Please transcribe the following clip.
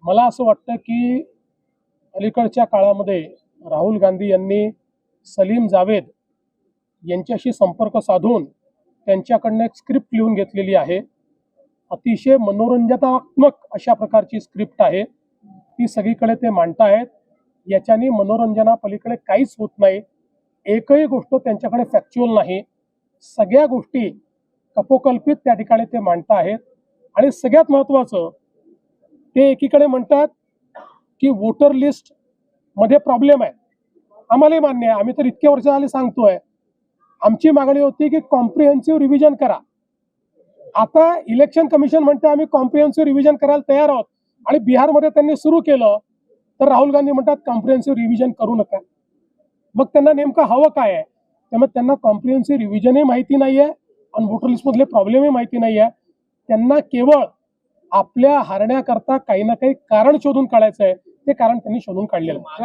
मला असं वाटतं की अलीकडच्या काळामध्ये राहुल गांधी यांनी सलीम जावेद यांच्याशी संपर्क साधून त्यांच्याकडनं एक स्क्रिप्ट लिहून घेतलेली आहे। अतिशय मनोरंजनात्मक अशा प्रकारची स्क्रिप्ट आहे। ती सगळीकडे ते मांडतायत। याच्यानी मनोरंजनापलीकडे काहीच होत नाही। एकही गोष्ट त्यांच्याकडे फॅक्च्युअल नाही। सगळ्या गोष्टी कपोकल्पित त्या ठिकाणी ते मांडतायत। आणि सगळ्यात महत्त्वाचं ते एकीकडे म्हणतात की वोटर लिस्ट मध्ये प्रॉब्लेम आहे। आम्हालाही मान्य आहे, आम्ही तर इतके वर्ष झाले सांगतोय। आमची मागणी होती की कॉम्प्रिहेन्सिव्ह रिव्हिजन करा। आता इलेक्शन कमिशन म्हणते आम्ही कॉम्प्रिहेन्सिव्ह रिव्हिजन करायला तयार आहोत आणि बिहारमध्ये त्यांनी सुरू केलं तर राहुल गांधी म्हणतात कॉम्प्रिहेन्सिव्ह रिव्हिजन करू नका। मग त्यांना नेमकं हवं काय आहे? त्यामुळे त्यांना कॉम्प्रिहेन्सिव्ह रिव्हिजनही माहिती नाहीये आणि वोटर लिस्टमधले प्रॉब्लेमही माहिती नाहीये। त्यांना केवळ आपल्या हारण्याकरता काही ना काही कारण शोधून काढायचं आहे। ते कारण त्यांनी शोधून काढलेलं आहे।